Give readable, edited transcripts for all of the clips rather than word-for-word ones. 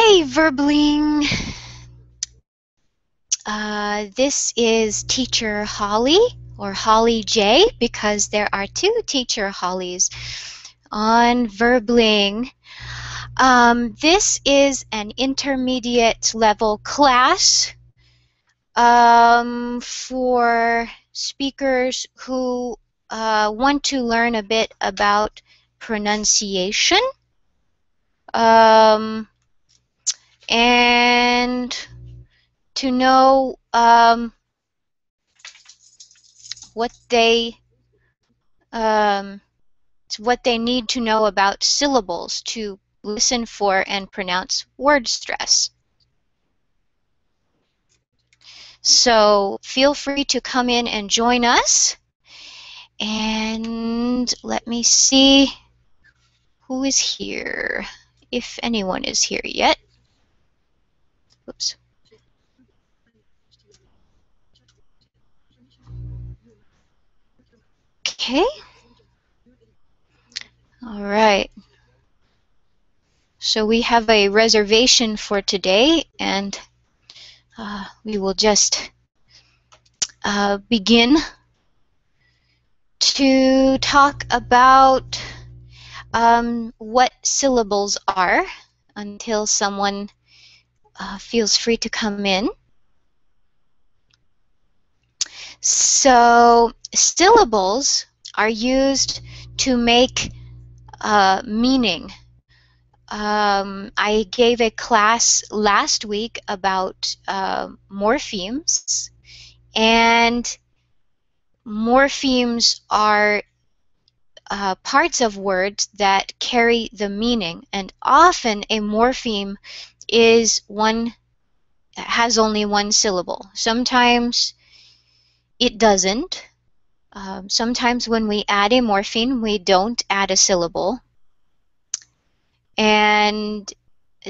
Hey, Verbling. This is Teacher Holly, or Holly J, because there are two Teacher Hollies on Verbling. This is an intermediate level class for speakers who want to learn a bit about pronunciation. And to know what they need to know about syllables to listen for and pronounce word stress. So feel free to come in and join us. And let me see who is here, if anyone is here yet. Oops. Okay. All right. So we have a reservation for today, and we will just begin to talk about what syllables are until someone feels free to come in. So syllables are used to make meaning. I gave a class last week about morphemes, and morphemes are parts of words that carry the meaning, and often a morpheme has only one syllable. Sometimes it doesn't. Sometimes when we add a morpheme, we don't add a syllable. And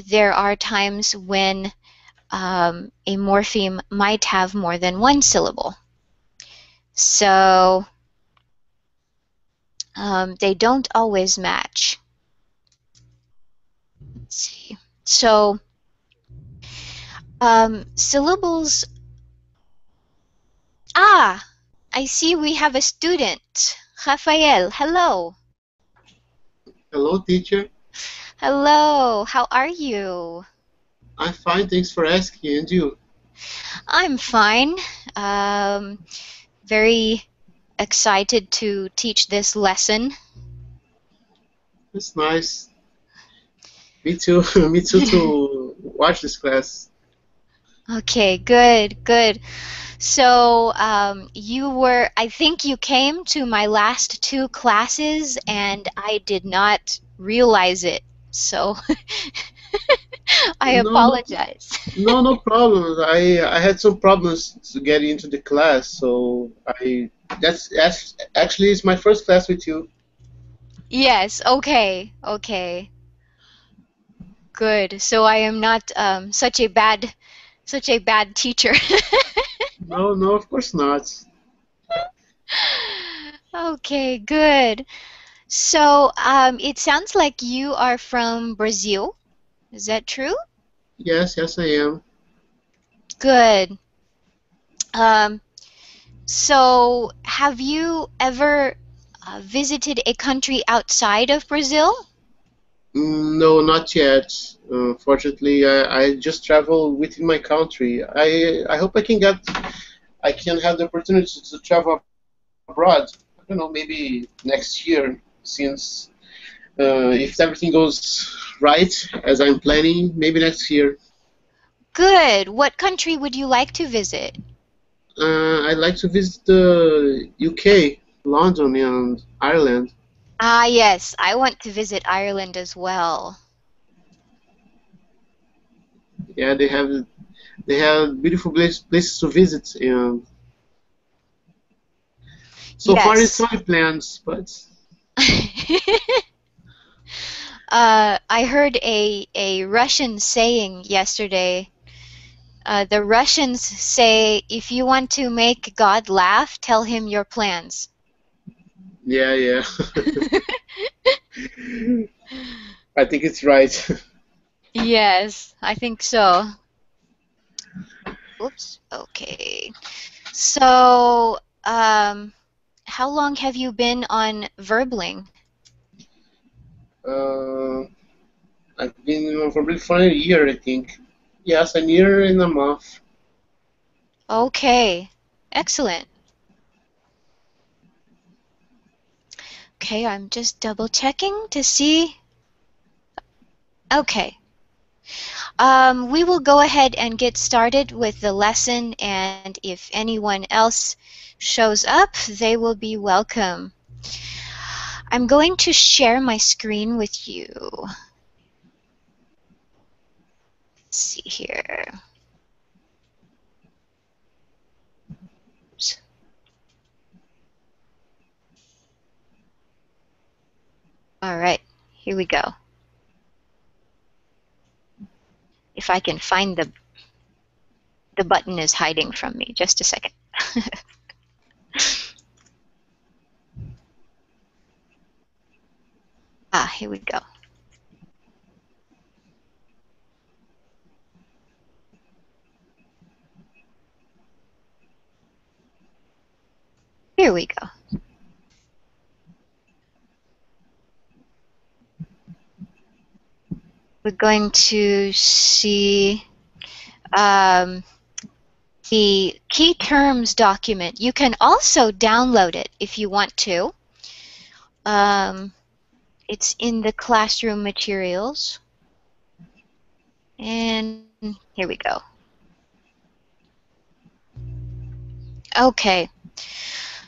there are times when a morpheme might have more than one syllable. So they don't always match. Let's see. So syllables. I see we have a student. Rafael, hello. Hello, teacher. Hello, how are you? I'm fine, thanks for asking. And you? I'm fine. Very excited to teach this lesson. That's nice. Me too. Me too to watch this class. Okay, good, good. So I think you came to my last two classes and I did not realize it. So I apologize. No problems. I had some problems to get into the class, so that's actually it's my first class with you. Yes, okay, okay. Good. So I am not such a bad teacher. No, of course not. Okay, good. So it sounds like you are from Brazil. Is that true? Yes, I am. Good. Um, so have you ever visited a country outside of Brazil? No, not yet. Fortunately, I just travel within my country. I hope I can have the opportunity to travel abroad. I don't know, maybe next year, since if everything goes right as I'm planning, maybe next year. Good. What country would you like to visit? I'd like to visit the UK, London, and Ireland. Ah, yes. I want to visit Ireland as well. Yeah, they have beautiful places to visit, and so far it's Yes. only plans, but I heard a Russian saying yesterday. The Russians say, if you want to make God laugh, tell him your plans. yeah. I think it's right. Yes, I think so. Oops. Okay. So, how long have you been on Verbling? Uh, I've been on Verbling for a year, I think. Yes, a year and a month. Okay. Excellent. Okay, I'm just double checking to see. Okay. We will go ahead and get started with the lesson, and if anyone else shows up, they will be welcome. I'm going to share my screen with you. Let's see here. Oops. All right, here we go. If I can find the button is hiding from me. Just a second. Ah, here we go. Here we go. We're going to see um, the key terms document. You can also download it if you want to. Um, it's in the classroom materials. And here we go. Okay.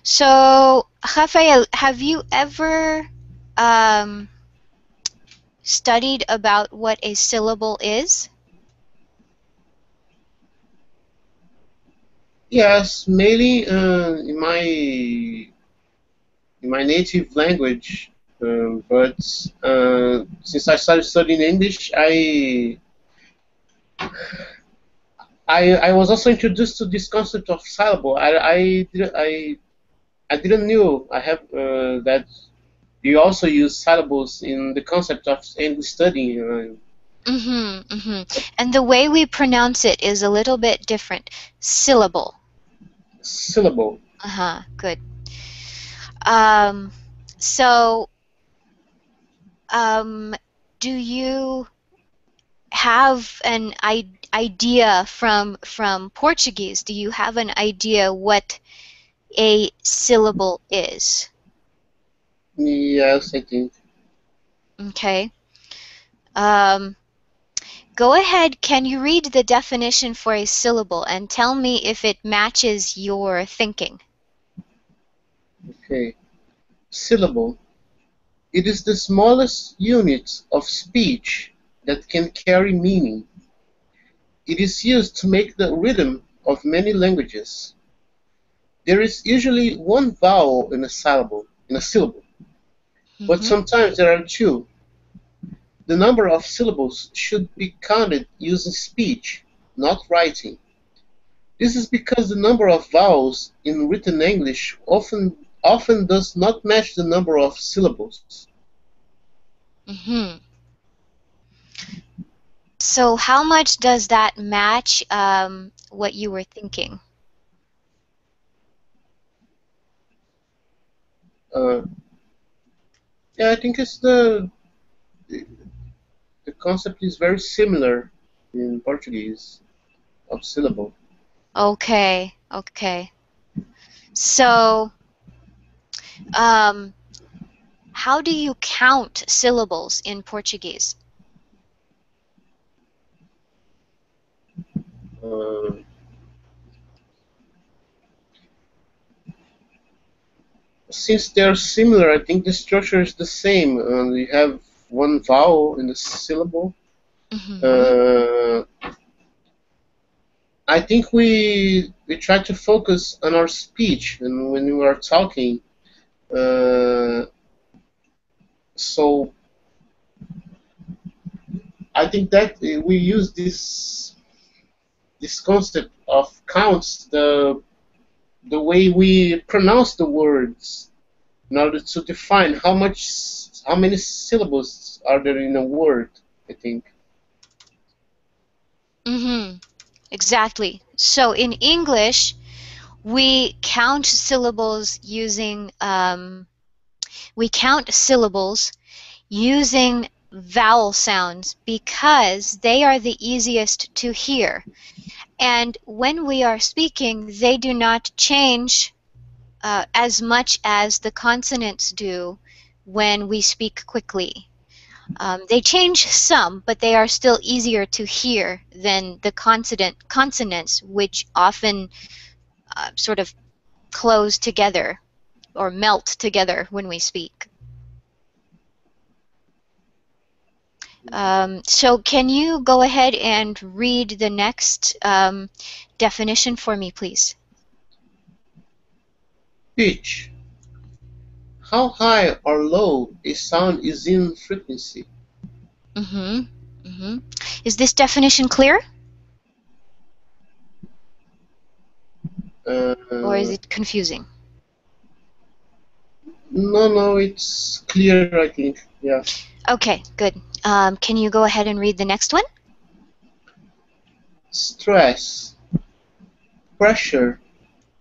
So, Rafael, have you ever um, studied about what a syllable is? Yes, mainly in my native language. But since I started studying English, I was also introduced to this concept of syllable. I didn't knew I have that you also use syllables in the concept of English studying. Mm-hmm, mm-hmm. And the way we pronounce it is a little bit different. Syllable. Syllable. Uh-huh, good. Um, so, um, do you have an idea from Portuguese? Do you have an idea what a syllable is? Yes, I think. Okay. Um, Go ahead. Can you read the definition for a syllable and tell me if it matches your thinking? Okay. Syllable. It is the smallest unit of speech that can carry meaning. It is used to make the rhythm of many languages. There is usually one vowel in a syllable, but Mm-hmm. sometimes there are two. The number of syllables should be counted using speech, not writing. This is because the number of vowels in written English often does not match the number of syllables. Mm-hmm. So how much does that match what you were thinking? Uh, yeah, I think the concept is very similar in Portuguese of syllable. Okay, okay. So, um, how do you count syllables in Portuguese? Uh, since they're similar, I think the structure is the same. We have one vowel in the syllable. Mm-hmm. Uh, I think we try to focus on our speech and when we are talking. Uh, so I think that we use this concept of counts the way we pronounce the words in order to define how many syllables are there in a word. I think. Mm-hmm. Exactly. So in English, we count syllables using vowel sounds because they are the easiest to hear. And when we are speaking, they do not change as much as the consonants do when we speak quickly. They change some, but they are still easier to hear than the consonants, which often sort of close together or melt together when we speak. So can you go ahead and read the next definition for me, please? Pitch. How high or low a sound is in frequency. Mm-hmm. Mm-hmm. Is this definition clear, or is Uh, it confusing? no, it's clear, I think. Yeah. Okay, good. Can you go ahead and read the next one? Stress. Pressure.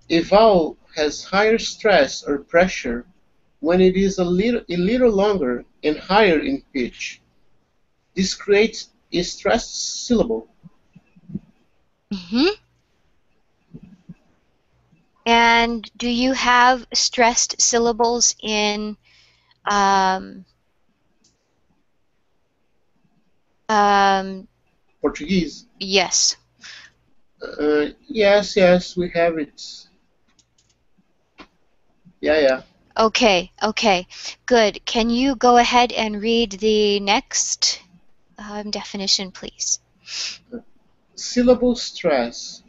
A vowel has higher stress or pressure when it is a little longer and higher in pitch. This creates a stressed syllable. Mm-hmm. And do you have stressed syllables in um, um, Portuguese. yes. Yes, we have it. Yeah. Okay, okay, good. Can you go ahead and read the next definition, please? Syllable stress.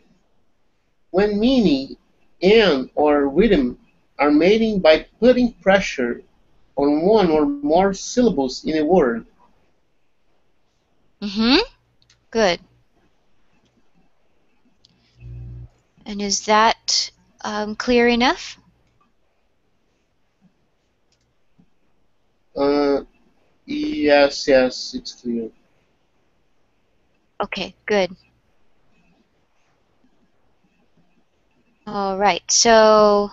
When meaning and or rhythm are made by putting pressure on one or more syllables in a word. Mm-hmm. Good. And is that clear enough? Uh, yes, it's clear. Okay, good. All right, so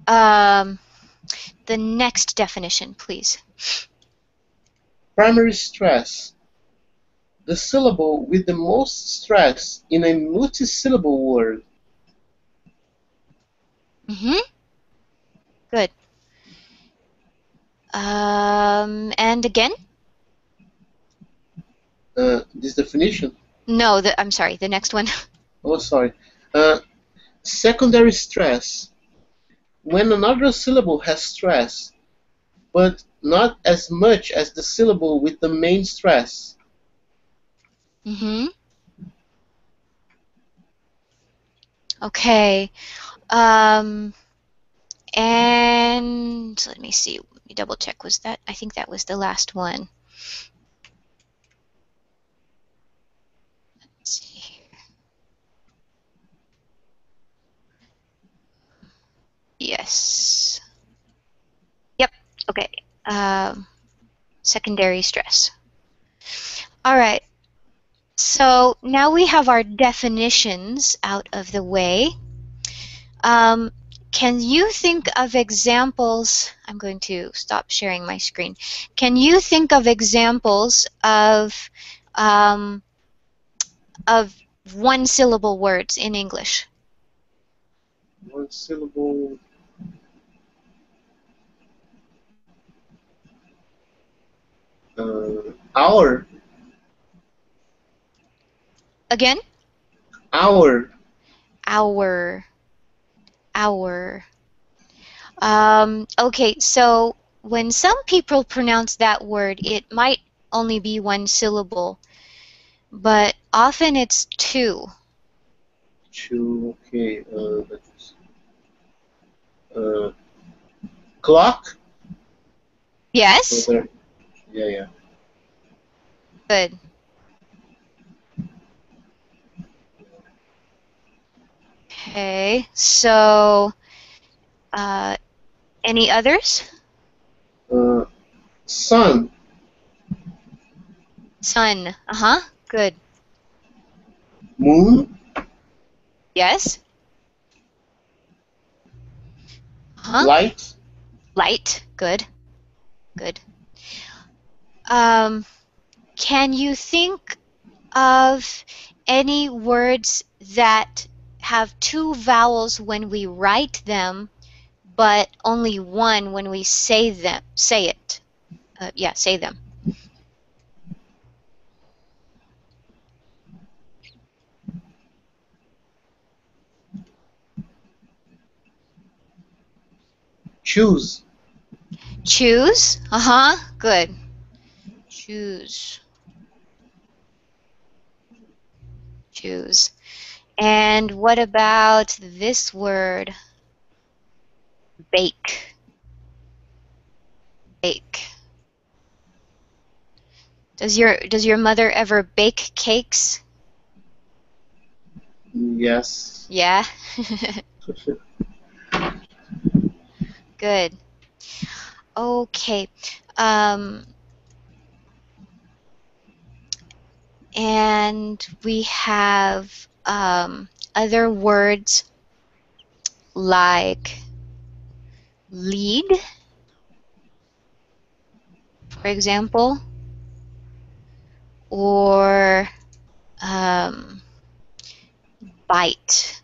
um, the next definition, please. Primary stress. The syllable with the most stress in a multisyllable word. Mm-hmm. Good. And again? This definition. No, I'm sorry, the next one. Oh, sorry. Uh, Secondary stress. When another syllable has stress, but not as much as the syllable with the main stress. Mm-hmm. Okay. Um, and let me see. Let me double check. Was that? I think that was the last one. Let's see here. Yes. Yep. Okay. Um, Secondary stress. All right. So now we have our definitions out of the way. Um, can you think of examples? I'm going to stop sharing my screen. Can you think of examples um, of one syllable words in English? One syllable. Hour. Again? Hour. Hour. Hour. Okay, so when some people pronounce that word, it might only be one syllable, but often it's two. Two. Okay. Uh, Clock. So Yes? there. Yeah. Good. Okay, so uh, any others? Sun. Sun. Uh-huh. Good. Moon, Yes? Huh? light, Light. Good. Good. Um, can you think of any words that have two vowels when we write them, but only one when we say them? Say it. Yeah, say them. choose. Choose. Uh-huh. Good. Choose. Choose. And what about this word? Bake. Bake. Does your mother ever bake cakes? Yes. Yeah. Good. Okay. Um, and we have other words like lead, for example, or um, bite.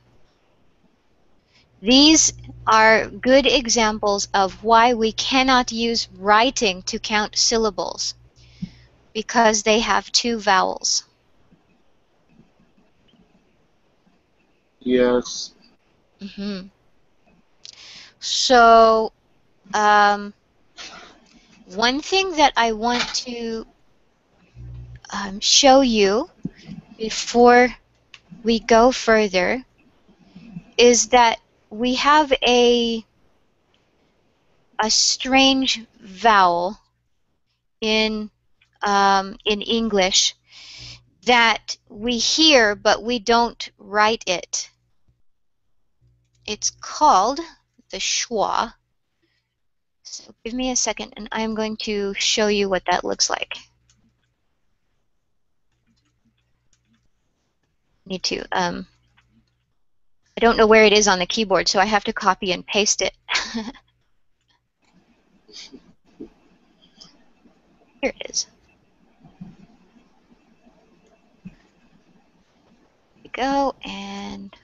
These are good examples of why we cannot use writing to count syllables because they have two vowels. Yes. Hmm. So, one thing that I want to show you before we go further is that we have a strange vowel in English that we hear but we don't write it. It's called the schwa. So give me a second and I'm going to show you what that looks like. Need to I don't know where it is on the keyboard, so I have to copy and paste it. Here it is. Here we go, and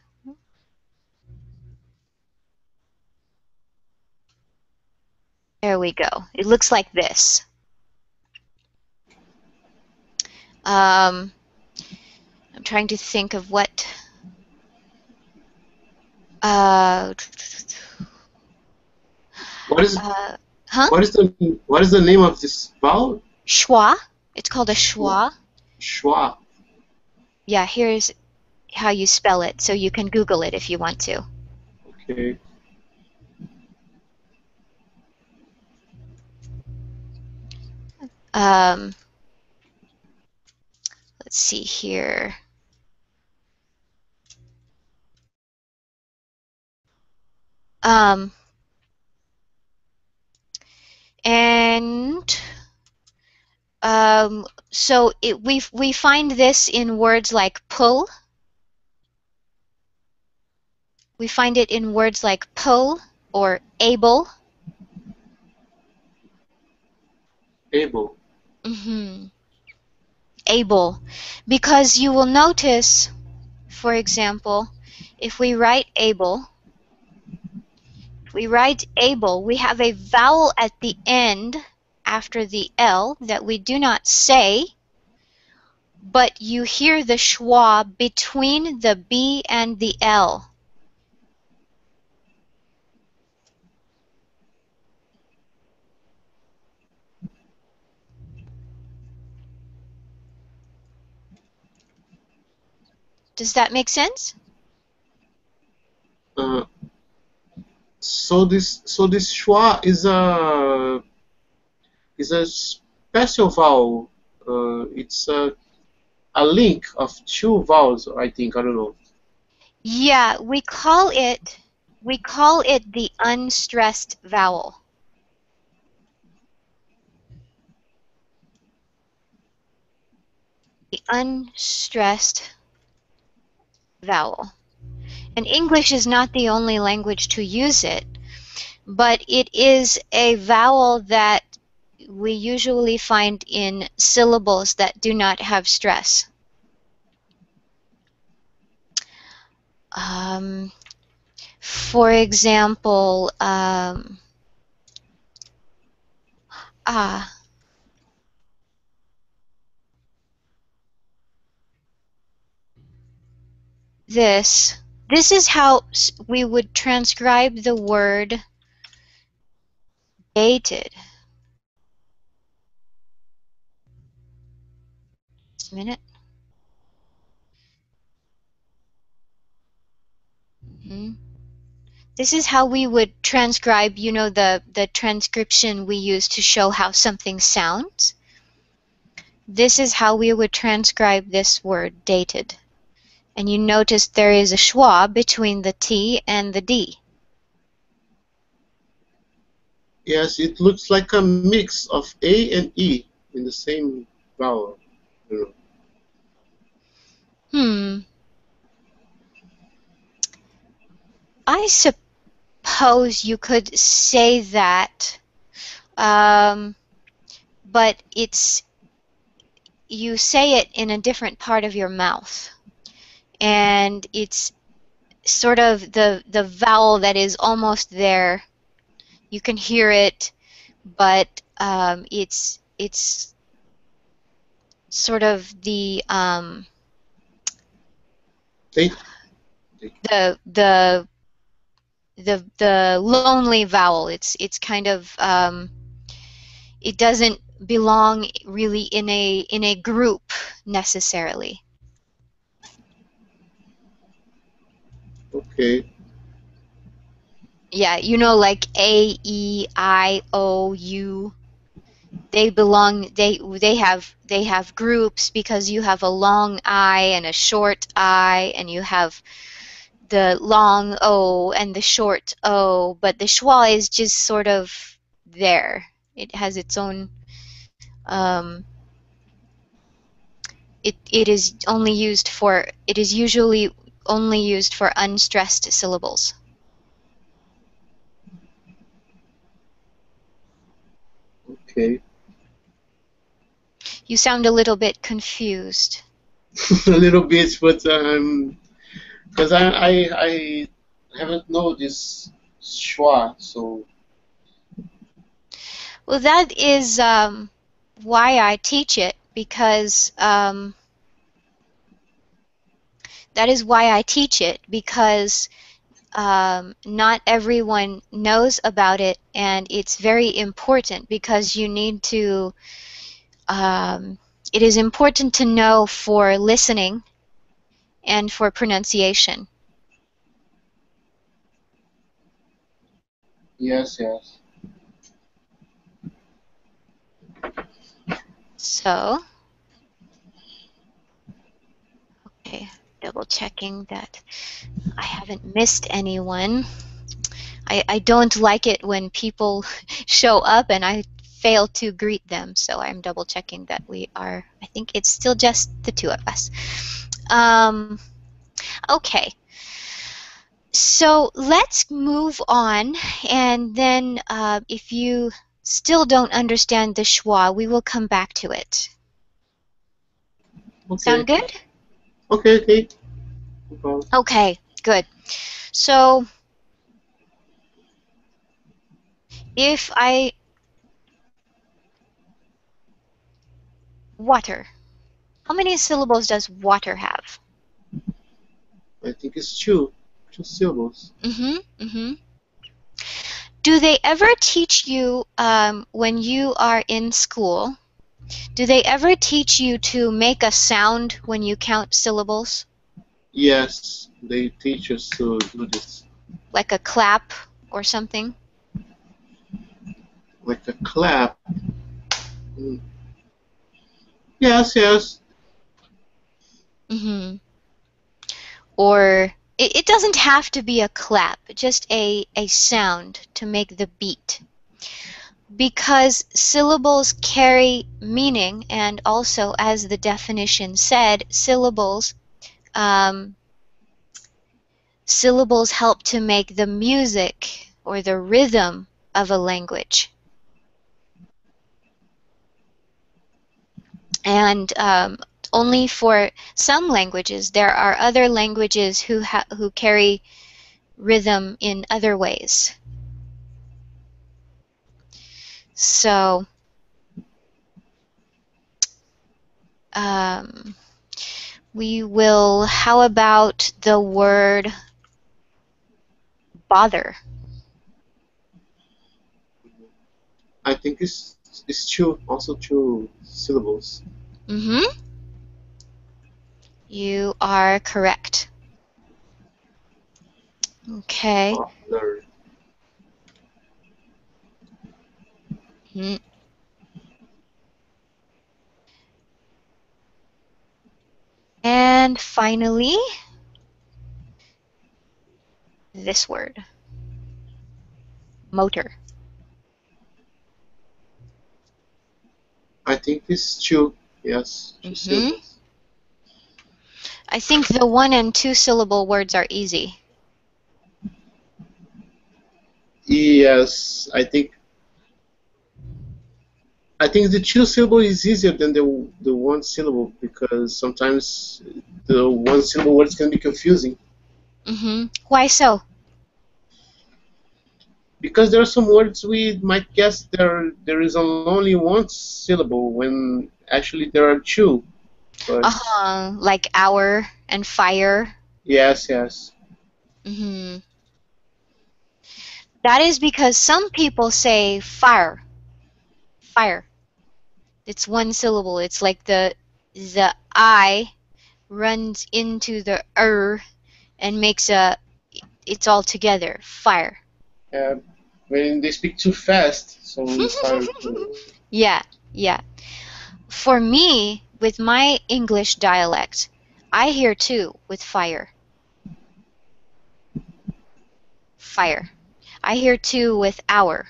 there we go. It looks like this. I'm trying to think of what. Uh, What is huh? what is the name of this vowel? Schwa. It's called a Schwa. schwa. Schwa. Yeah, here's how you spell it, so you can Google it if you want to. Okay. Um, let's see here. Um, and so we find this in words like pull. We find it in words like pull or able. Able. Hmm. Able. Because you will notice, for example, if we write able, we have a vowel at the end after the L that we do not say, but you hear the schwa between the B and the L. Does that make sense? Uh, so this schwa is a special vowel. It's a link of two vowels, I think. I don't know. Yeah, we call it the unstressed vowel. The unstressed vowel. And English is not the only language to use it, but it is a vowel that we usually find in syllables that do not have stress. For example, ah, this. This is how we would transcribe the word dated. Just a minute. Hmm. This is how we would transcribe, you know, the transcription we use to show how something sounds. This is how we would transcribe this word, dated. And you notice there is a schwa between the T and the D. Yes, it looks like a mix of A and E in the same vowel. You Hmm. I suppose you could say that, but you say it in a different part of your mouth. And it's sort of the vowel that is almost there. You can hear it, but it's sort of Take, take. the the lonely vowel. It's kind of it doesn't belong really in a group necessarily. Okay. Yeah, you know, like A, E, I, O, U. They belong. They have groups because you have a long I and a short I, and you have the long O and the short O. But the schwa is just sort of there. It has its own. Um, it is only used for. It is usually only used for unstressed syllables. Okay. You sound a little bit confused. A little bit, but because I haven't known this schwa, so Well, that is why I teach it, because that is why I teach it, because not everyone knows about it, and it's very important because you need to. It is important to know for listening and for pronunciation. yes, yes. So, okay, double checking that I haven't missed anyone. I don't like it when people show up and I fail to greet them, so I'm double checking that we are, I think it's still just the two of us. Um, okay, so let's move on, and then if you still don't understand the schwa, we will come back to it. Okay. Sound good? Okay, okay. No problem. Okay, good. So if I, water, how many syllables does water have? I think it's two syllables. Mm-hmm, mm-hmm. Do they ever teach you, when you are in school, do they ever teach you to make a sound when you count syllables? Yes, they teach us to do this. Like a clap or something? Like a clap. Mm. Yes, yes. Mm-hmm. Or it doesn't have to be a clap, just a sound to make the beat. Because syllables carry meaning, and also, as the definition said, syllables um, Syllables help to make the music or the rhythm of a language. And only for some languages, there are other languages who carry rhythm in other ways. So um, how about the word bother? I think it's two, also two syllables. Mm-hmm. You are correct. Okay. Butler. Mm. And finally, this word, motor. I think it's two. Yes, two Mm-hmm. syllables. I think the 1 and 2 syllable words are easy. Yes, I think the two syllable is easier than the one syllable because sometimes the one syllable words can be confusing. Mm-hmm. Why so? Because there are some words we might guess there is only one syllable when actually there are two. But Like hour and fire. yes, yes, Mm-hmm. That is because some people say fire, fire. It's 1 syllable. It's like the I runs into the and makes it's all together, fire. uh, when they speak too fast, so it's hard to. Yeah, yeah. For me, with my English dialect, I hear too with fire, fire. I hear too with hour.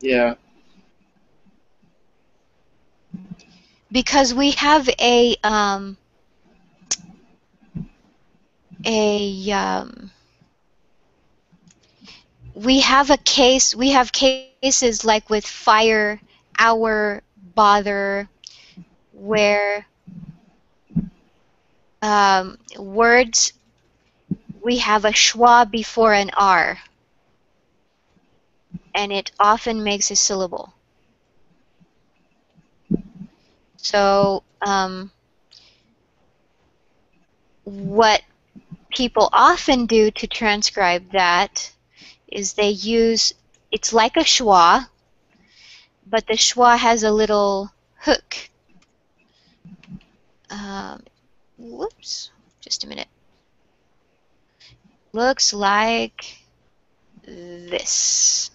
Yeah, Because a we have cases like with fire, hour, bother, where words we have a schwa before an r, and it often makes a syllable. So what people often do to transcribe that is they use, it's like a schwa, but the schwa has a little hook. Um, whoops, just a minute. Looks like this.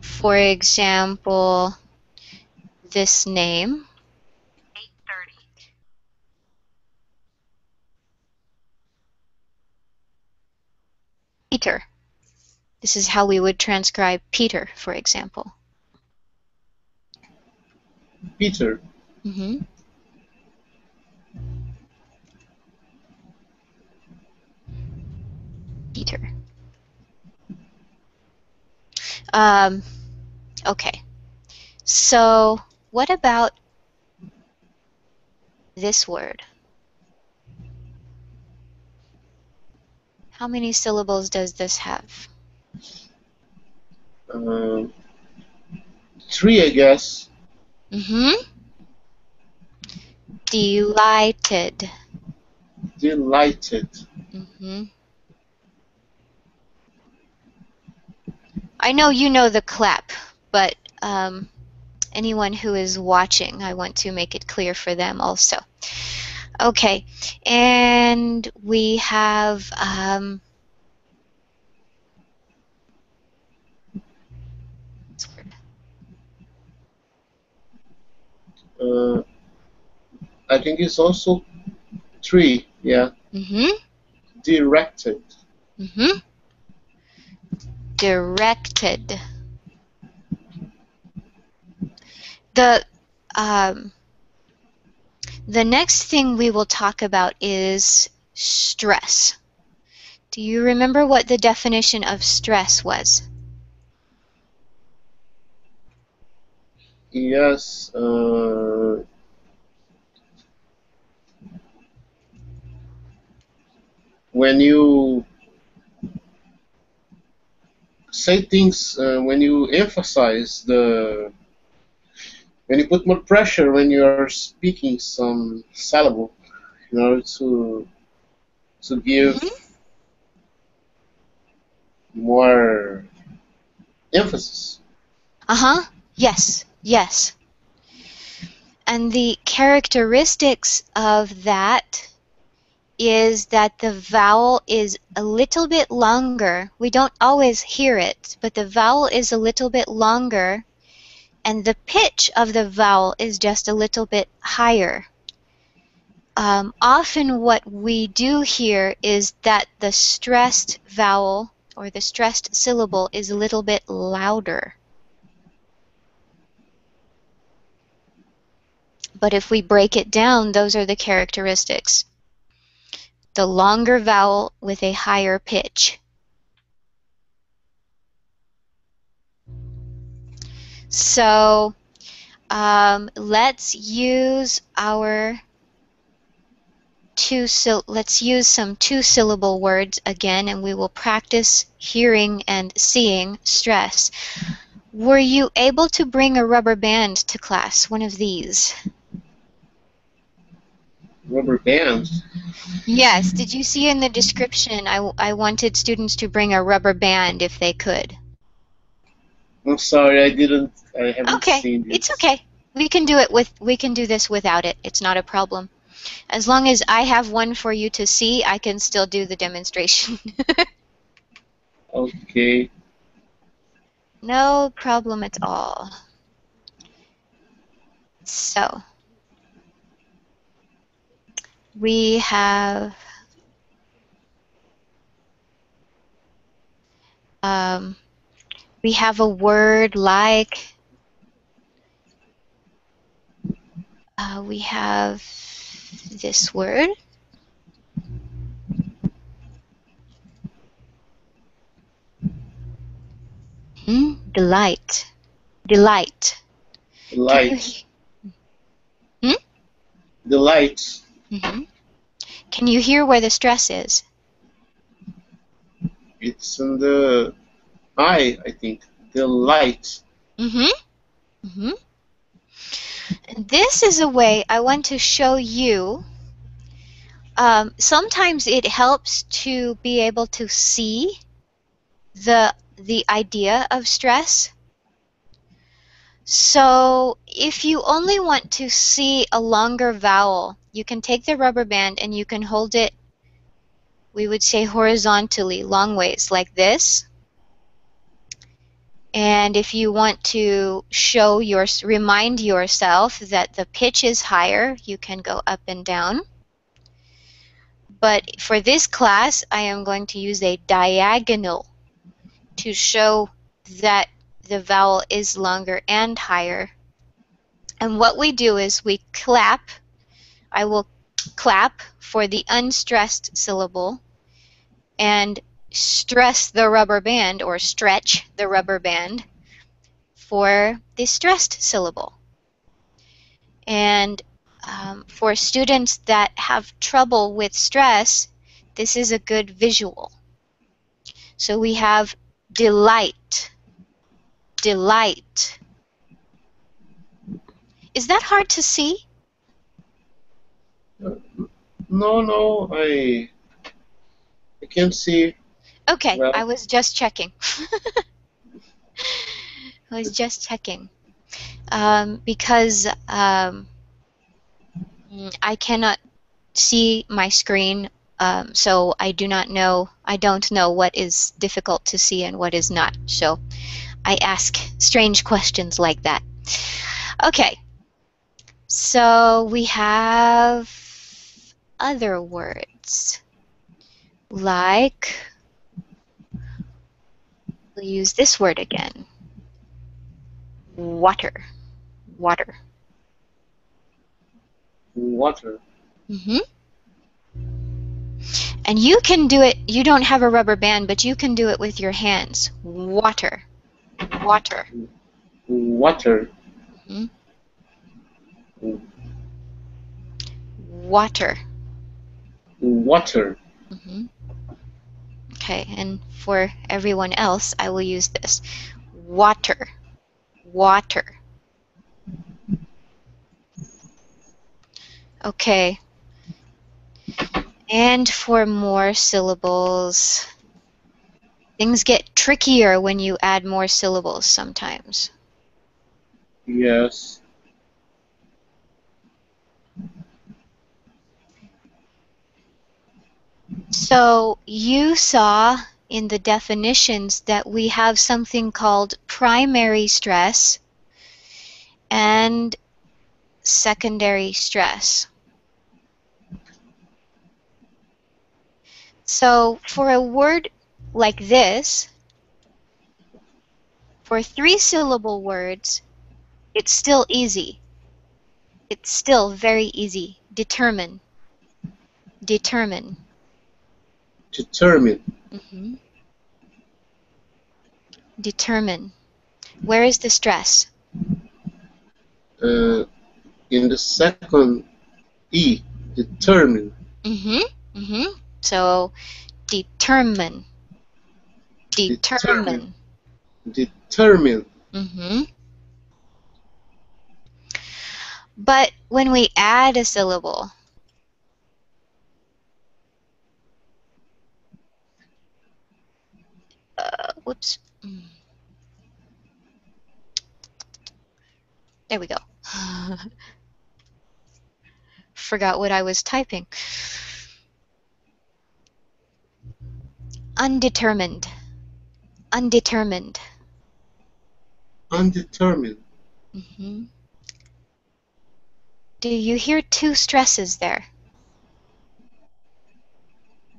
For example, this name, Peter. This is how we would transcribe Peter, for example. Peter. Mm-hmm. Peter. Um, okay. So what about this word? How many syllables does this have? Uh, three, I guess. Mm-hmm. Delighted. Delighted. Mm-hmm. I know you know the clap, but anyone who is watching, I want to make it clear for them also. Okay, and we have Uh, I think it's also three. Yeah, mm-hmm, directed. mm-hmm. Directed. The um, the next thing we will talk about is stress. Do you remember what the definition of stress was? Yes. When you say things, when you emphasize when you put more pressure when you are speaking some syllable in order to give Mm-hmm. more emphasis. Uh-huh. Yes. Yes. And the characteristics of that is that the vowel is a little bit longer. We don't always hear it, but the vowel is a little bit longer, and the pitch of the vowel is just a little bit higher. Often what we do here is that the stressed vowel or the stressed syllable is a little bit louder. But if we break it down, those are the characteristics. The longer vowel with a higher pitch. So let's use let's use some two-syllable words again, and we will practice hearing and seeing stress. Were you able to bring a rubber band to class, one of these? Rubber band. Yes. Did you see in the description I wanted students to bring a rubber band if they could? I'm sorry, I haven't Okay, seen it's this. okay. We can do this without it. It's not a problem. As long as I have one for you to see, I can still do the demonstration. Okay. No problem at all. So, we have um, we have a word like we have this word, delight. Delight. The Can you light. hmm? The light. hmm Can you hear where the stress is? It's in the eye, I think. The light. Mm-hmm. Mm-hmm. This is a way I want to show you. Sometimes it helps to be able to see the idea of stress. So if you only want to see a longer vowel, you can take the rubber band and you can hold it, we would say horizontally, long ways, like this. And if you want to remind yourself that the pitch is higher, you can go up and down. But for this class, I am going to use a diagonal to show that the vowel is longer and higher. And what we do is we clap. I will clap for the unstressed syllable and stress the rubber band or stretch the rubber band for the stressed syllable. And for students that have trouble with stress, this is a good visual. So we have delight, delight. Is that hard to see? Uh, no, I can't see Okay, I well. was just checking. I was just checking. Because I cannot see my screen, so I don't know what is difficult to see and what is not. So I ask strange questions like that. Okay, so we have other words like We'll use this word again. Water. Water. Water. Mm-hmm. And you can do it, you don't have a rubber band, but you can do it with your hands. Water. Water. Water. Mm-hmm. Water. Water. Mm-hmm. Okay, and for everyone else, I will use this. Water. Water. Okay. And for more syllables, things get trickier when you add more syllables sometimes. Yes. So you saw in the definitions that we have something called primary stress and secondary stress. So for a word like this, for 3-syllable words, it's still easy. It's still very easy. Determine. Determine. Determine. Mm-hmm. Determine. Where is the stress? Uh, in the second E. Determine. Mm-hmm. Mm-hmm. So determine. Determine. Determine. Determine. Mm-hmm. But when we add a syllable, whoops. There we go. Forgot what I was typing. Undetermined. Undetermined. Undetermined. Mm-hmm. Do you hear 2 stresses there?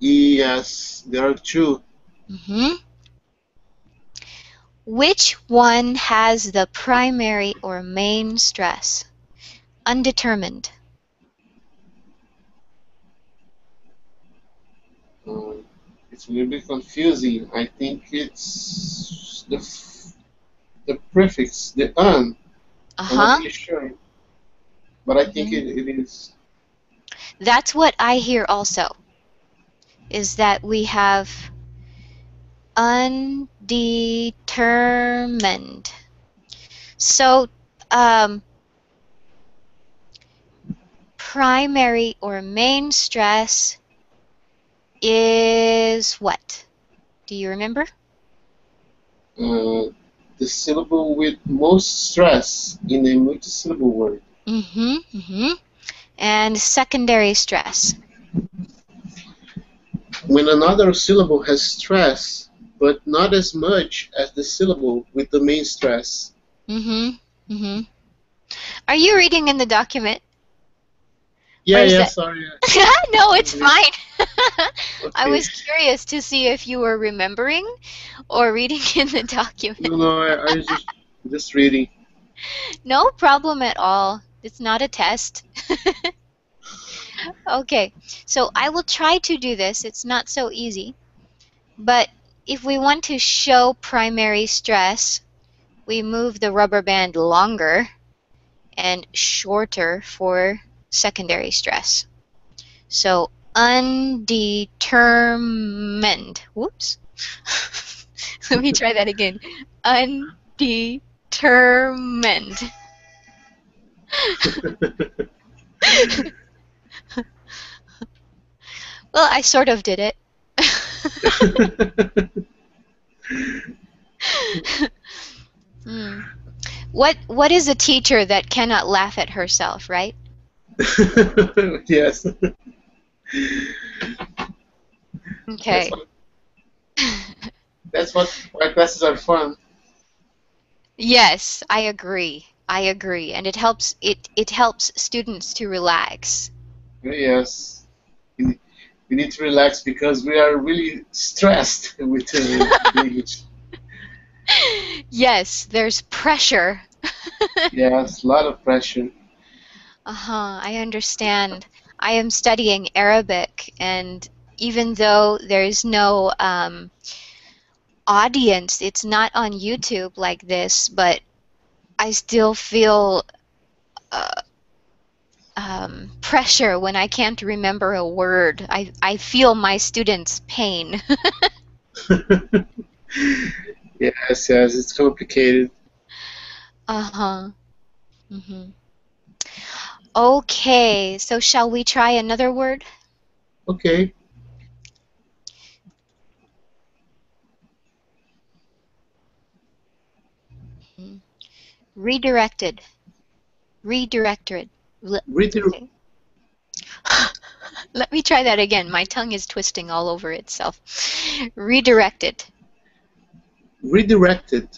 Yes, there are two. Mm-hmm. Which one has the primary or main stress? Undetermined. Uh, it's a little bit confusing. I think it's the prefix, the un. I'm not Uh-huh. really sure, but I think Mm-hmm. it is. That's what I hear also, is that we have undetermined. So, primary or main stress is what? Do you remember? Uh, the syllable with most stress in a multisyllable word. Mm-hmm. Mm-hmm. And secondary stress. When another syllable has stress, but not as much as the syllable with the main stress. Mm-hmm. Mm-hmm. Are you reading in the document? Or Yeah, is yeah, that? sorry. No, it's fine. I Okay. was curious to see if you were remembering or reading in the No, document. no, I was just reading. No problem at all. It's not a test. Okay, so I will try to do this. It's not so easy. But if we want to show primary stress, we move the rubber band longer and shorter for secondary stress. So undetermined. Whoops. Let me try that again. Undetermined. Well, I sort of did it. Hmm. What is a teacher that cannot laugh at herself, right? Yes. That's Okay. what that's what why classes are fun. Yes, I agree. I agree. And it helps students to relax. Yes. We, we need to relax because we are really stressed with the English. Yes, there's pressure. Yes, a lot of pressure. Uh-huh, I understand. I am studying Arabic, and even though there's no audience, it's not on YouTube like this, but I still feel uh, pressure when I can't remember a word. I feel my students' pain. Yes, yes, it's complicated. Uh-huh. Hmm. Okay, so shall we try another word? Okay, Mhm. Redirected. Redirected. redir Okay. Let me try that again. My tongue is twisting all over itself. Redirected. redirected.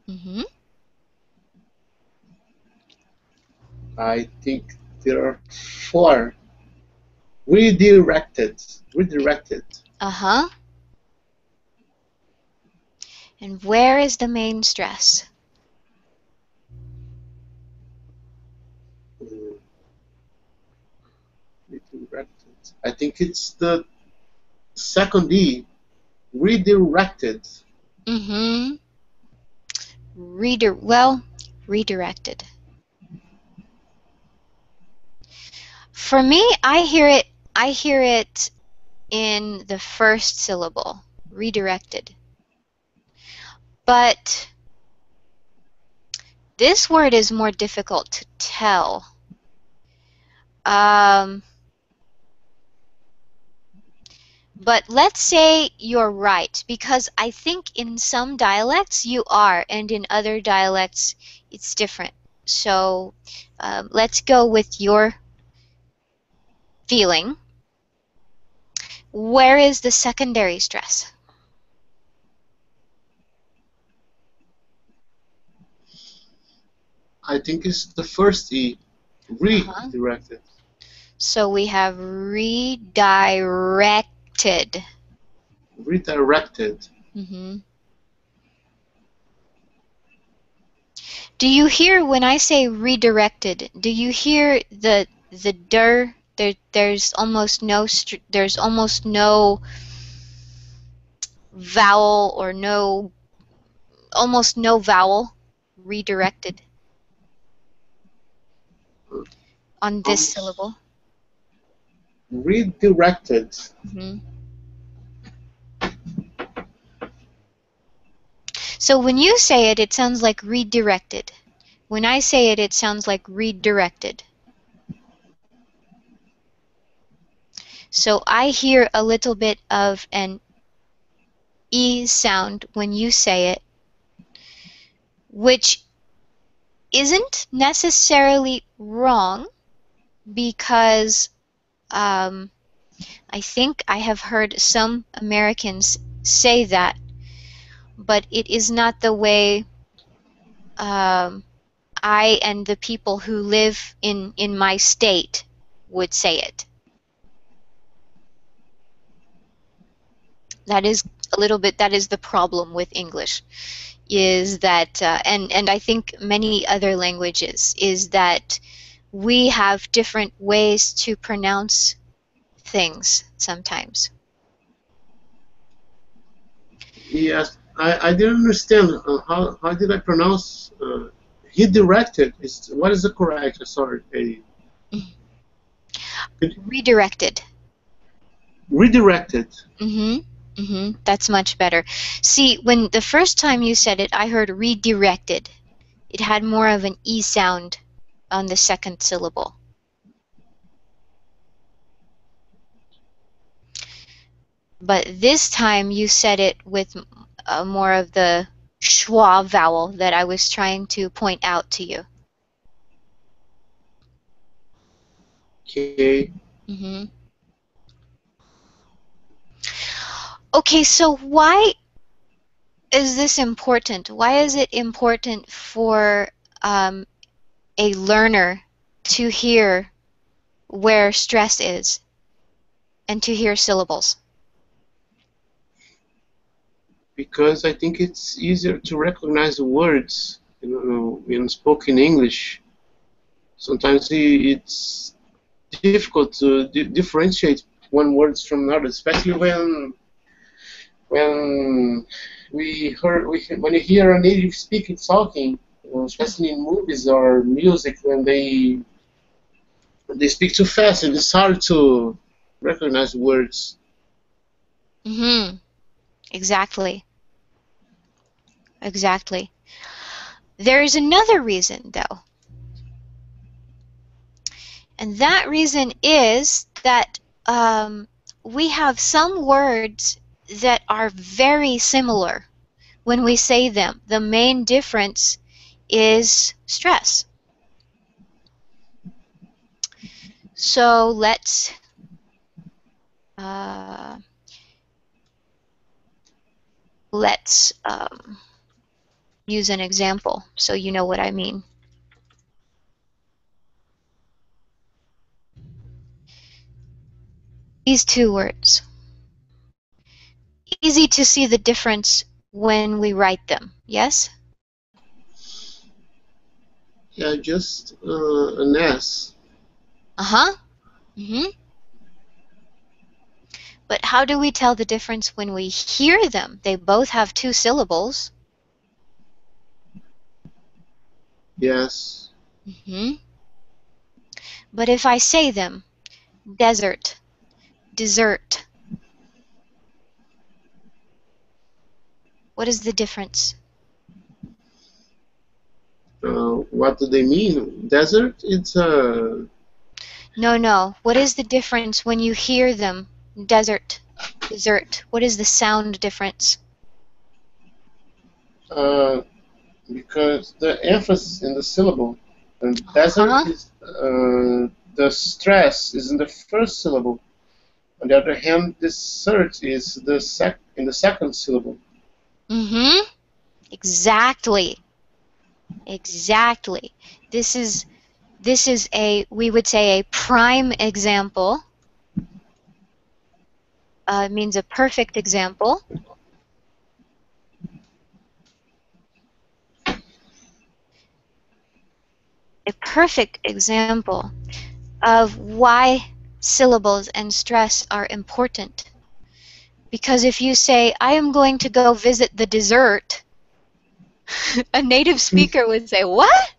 Hmm. I think there are four. Redirected. Redirected. Uh-huh. And where is the main stress? Mm, Redirected. I think it's the second E. Redirected. Mm-hmm. Well, redirected. For me, I hear it in the first syllable, redirected. But this word is more difficult to tell. Um, but let's say you're right, because I think in some dialects you are, and in other dialects it's different. So let's go with your feeling. Where is the secondary stress? I think it's the first E. Uh-huh. Redirected. So we have redirected. Redirected. Hmm. Do you hear when I say redirected? Do you hear the der? There's almost no there's almost no vowel or no almost no vowel redirected Uh, on this Almost syllable. redirected. Hmm. So when you say it, it sounds like redirected. When I say it, it sounds like redirected. So I hear a little bit of an E sound when you say it, which isn't necessarily wrong because um, I think I have heard some Americans say that, but it is not the way um, I and the people who live in my state would say it. That is a little bit, that is the problem with English, is that, and I think many other languages, is that we have different ways to pronounce things sometimes. Yes, I didn't understand how did I pronounce he directed is what is the correct sorry Redirected. redirected. Mm-hmm. Mm-hmm. That's much better. See, when the first time you said it, I heard redirected. It had more of an E sound on the second syllable. But this time you said it with more of the schwa vowel that I was trying to point out to you. Okay, Hmm. Okay, so why is this important? Why is it important for um, a learner to hear where stress is and to hear syllables? because I think it's easier to recognize the words, in spoken English. Sometimes it's difficult to differentiate one words from another, especially when when you hear a native speaker talking, especially in movies or music, when they speak too fast and it's hard to recognize words. Mm-hmm. Exactly. Exactly. There is another reason, though, and that reason is that we have some words that are very similar when we say them. The main difference is stress. So uh, let's use an example so you know what I mean. These two words. Easy to see the difference when we write them, yes? Yeah, just an S. Uh-huh. Mm-hmm. But how do we tell the difference when we hear them? They both have two syllables. Yes. Mm-hmm. But if I say them, desert, dessert, what is the difference? What do they mean? Desert? It's No, no. What is the difference when you hear them? Desert, dessert. What is the sound difference? uh, because the emphasis in the syllable. And desert Huh? is the stress is in the first syllable. On the other hand, dessert is in the second syllable. Mm-hmm. Exactly. Exactly. This is we would say a prime example. Means a perfect example. A perfect example of why syllables and stress are important. Because if you say, I am going to go visit the dessert, a native speaker would say, what?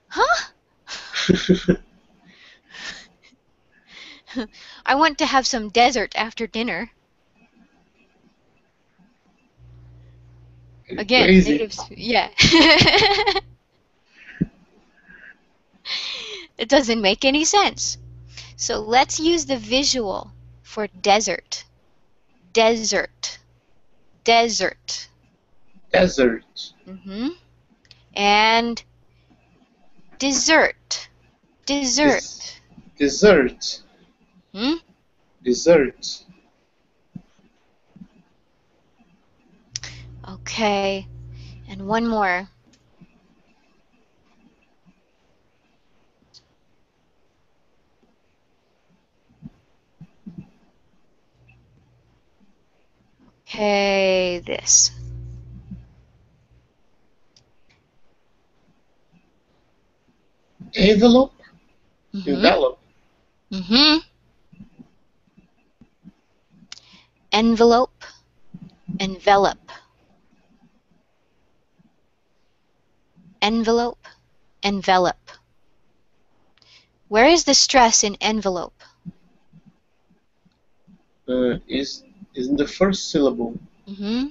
Huh? I want to have some dessert after dinner. Again, Crazy. natives, yeah. It doesn't make any sense. So let's use the visual for desert. Desert. Desert. Desert. Hmm. And dessert. Des- Dessert. dessert. Hmm? Dessert. Okay. And one more. Okay, this. Envelope. Hmm. Envelope. Hmm. Envelope. Envelop. Envelope. Envelop. Where is the stress in envelope? Is in the first syllable, Hmm.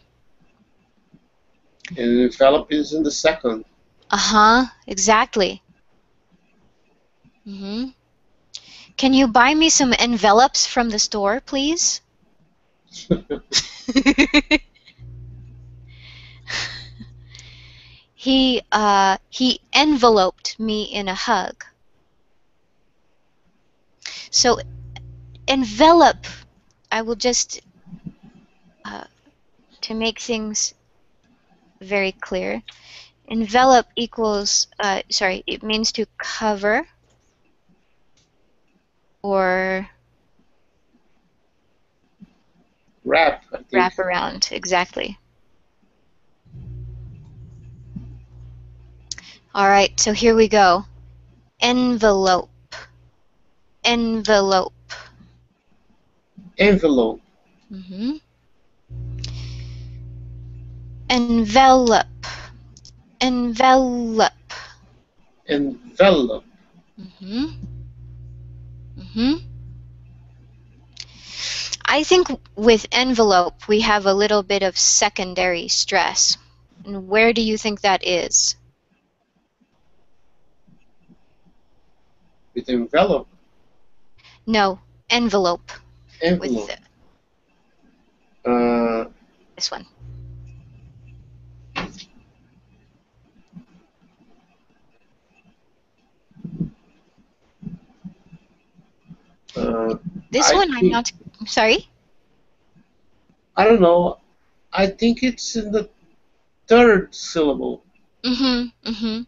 and envelope is in the second. Uh-huh, exactly. Hmm. Can you buy me some envelopes from the store, please? He enveloped me in a hug. So envelop, I will just uh, to make things very clear. Envelop equals sorry, it means to cover or wrap, I think. Wrap around, exactly. All right, so here we go. Envelope, envelope. Envelope, Mm-hmm. Envelop, envelop. envelope. Mm-hmm. Mm-hmm. I think with envelope we have a little bit of secondary stress. And where do you think that is? With envelope, No, envelope with envelope. Uh, this one. uh, This I one I'm think, not. Sorry? I don't know. I think it's in the third syllable. Mm-hmm. Mm-hmm.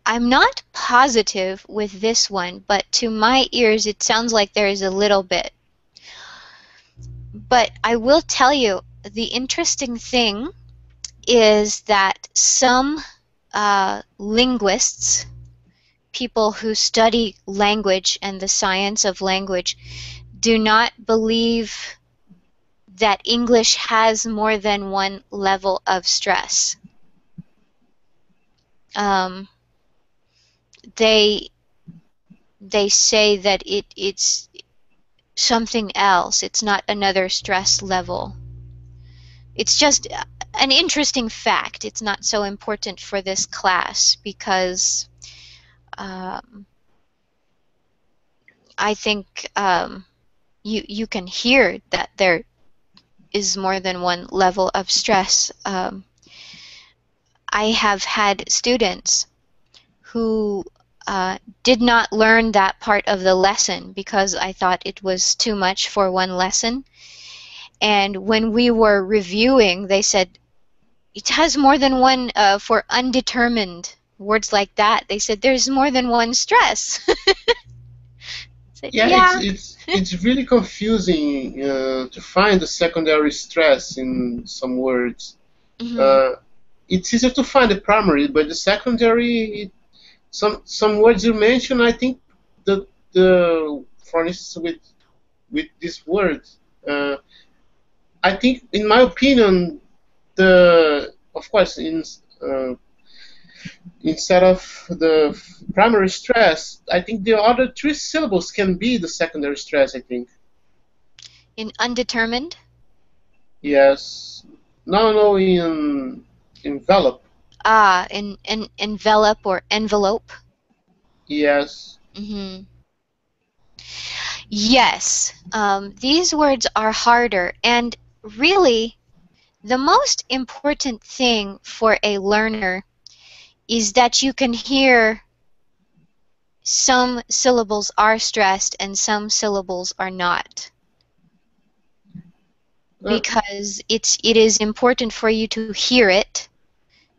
I'm not positive with this one, but to my ears it sounds like there is a little bit. But I will tell you, the interesting thing is that some linguists, people who study language and the science of language, do not believe that English has more than one level of stress. Um, they they say that it's something else. It's not another stress level. It's just an interesting fact. It's not so important for this class because um, I think you can hear that there is more than one level of stress. I have had students who did not learn that part of the lesson because I thought it was too much for one lesson. And when we were reviewing, they said, it has more than one for undetermined, words like that. They said, there's more than one stress. I said, Yeah, yeah. it's really confusing to find the secondary stress in some words. Hmm. Uh, it's easier to find the primary, but the secondary, some words you mentioned, I think the for instance with this word, uh, I think in my opinion the of course uh, instead of the primary stress, I think the other three syllables can be the secondary stress. I think. In undetermined? Yes. No, no, in envelope. In envelop or envelope? Yes. Hmm. Yes, these words are harder, and really, the most important thing for a learner is that you can hear some syllables are stressed and some syllables are not. Uh, Because it is important for you to hear it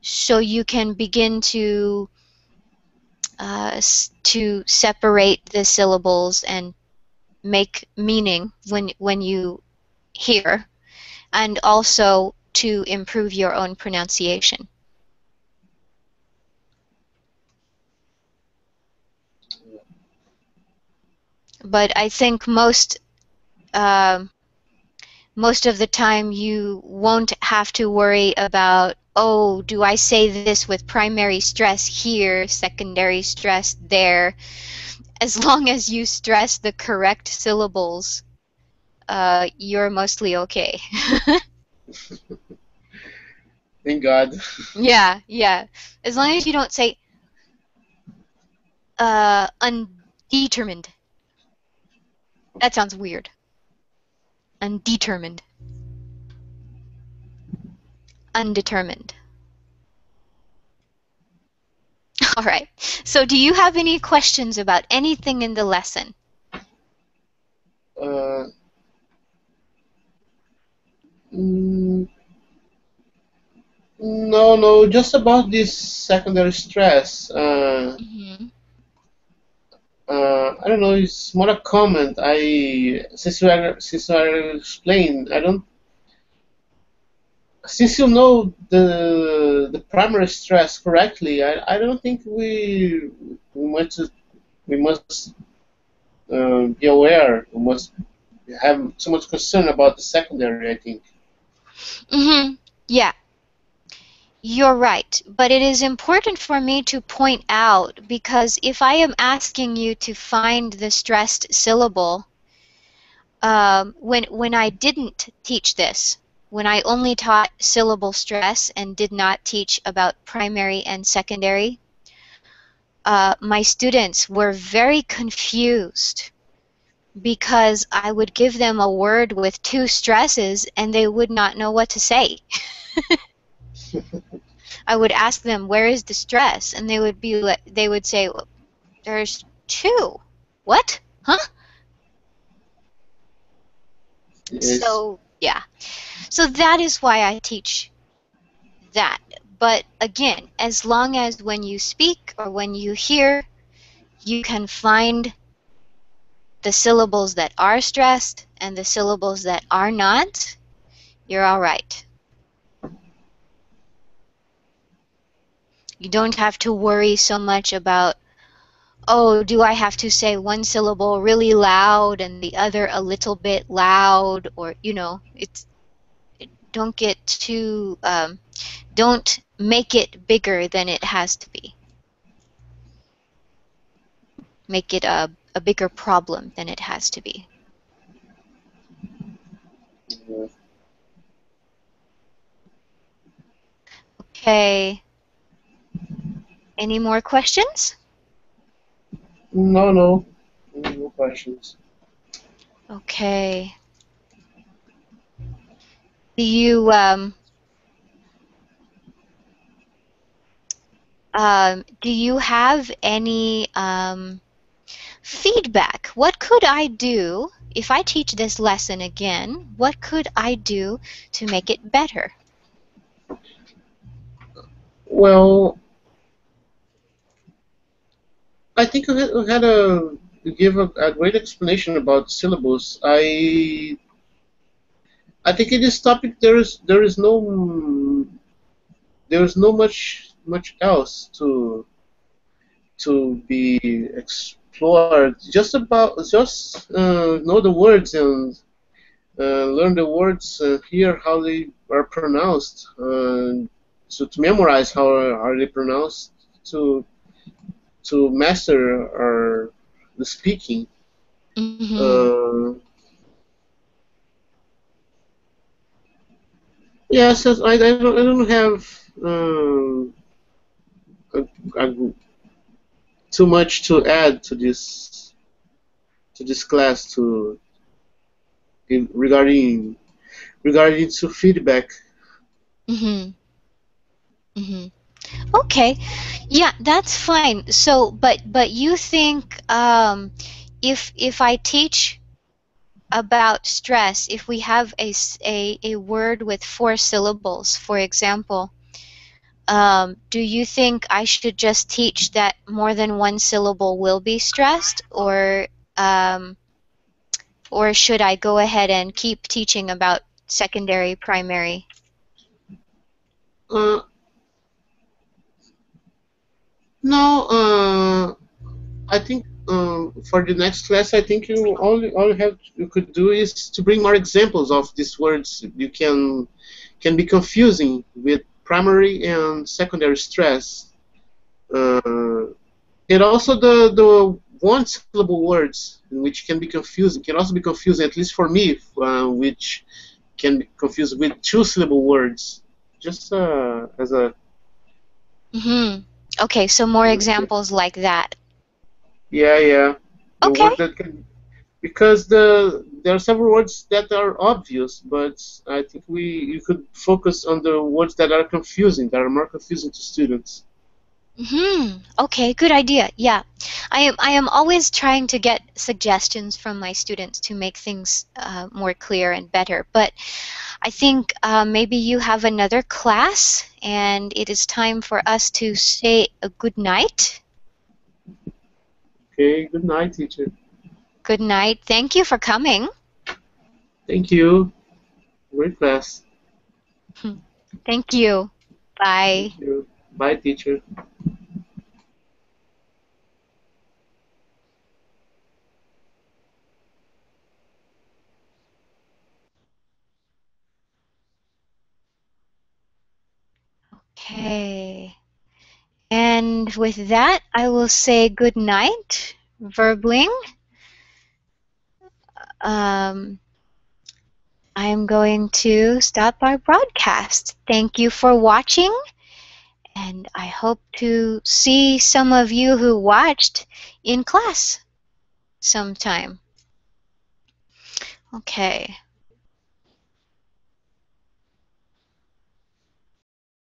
so you can begin to separate the syllables and make meaning when you hear, and also to improve your own pronunciation. But I think um, most of the time you won't have to worry about, oh, do I say this with primary stress here, secondary stress there? As long as you stress the correct syllables, you're mostly okay. thank God. Yeah, yeah. As long as you don't say undetermined. That sounds weird. Undetermined. Undetermined. All right. So do you have any questions about anything in the lesson? Uh, mm, no, no, just about this secondary stress. Hmm. I don't know. It's more a comment. Since you explained, I don't. since you know the primary stress correctly, I don't think we must be aware. We must have too much concern about the secondary. I think. Mm-hmm. Yeah, you're right. But it is important for me to point out because if I am asking you to find the stressed syllable, when I didn't teach this, when I only taught syllable stress and did not teach about primary and secondary, my students were very confused because I would give them a word with two stresses and they would not know what to say. I would ask them, "Where is the stress?" And they would say, "Well, there's two." What? Huh? Yes. So, yeah. So that is why I teach that. But again, as long as when you speak or when you hear, you can find the syllables that are stressed and the syllables that are not, you're all right. You don't have to worry so much about, oh, do I have to say one syllable really loud and the other a little bit loud? Or, don't get too, don't make it bigger than it has to be. Make it a bigger problem than it has to be. Okay, any more questions? No, no, no questions. Okay. Do you do you have any feedback? What could I do if I teach this lesson again? What could I do to make it better? Well, I think we had you give a great explanation about syllables. I think in this topic there is no much else to be explored. Just know the words and learn the words, hear how they are pronounced, so to memorize how are they pronounced, to master our the speaking. Mm-hmm. Uh, yes, I don't have a, a, too much to add to this class regarding to feedback. Mm-hmm. Mm-hmm. Okay. Yeah, that's fine. So, but you think if I teach about stress, if we have a word with four syllables, for example, do you think I should just teach that more than one syllable will be stressed, um, or should I go ahead and keep teaching about secondary, primary? Uh, no, I think for the next class, I think all you could do is to bring more examples of these words. You can be confusing with primary and secondary stress, uh, and also the one syllable words, which can be confusing, can also be confusing, at least for me, which can be confused with two syllable words. Just as a Mm-hmm. Okay, so more examples like that. yeah, yeah, the Okay. word that can, because there are several words that are obvious, but I think we you could focus on the words that are confusing, that are more confusing to students. Hmm. Okay, good idea. Yeah. I am always trying to get suggestions from my students to make things more clear and better. But I think maybe you have another class and it is time for us to say a good night. Okay, good night, teacher. Good night. Thank you for coming. Thank you. Great class. Thank you. Bye. Thank you. Bye, teacher. Okay. And with that, I will say good night, Verbling. Um, I'm going to stop our broadcast. Thank you for watching, and I hope to see some of you who watched in class sometime. Okay.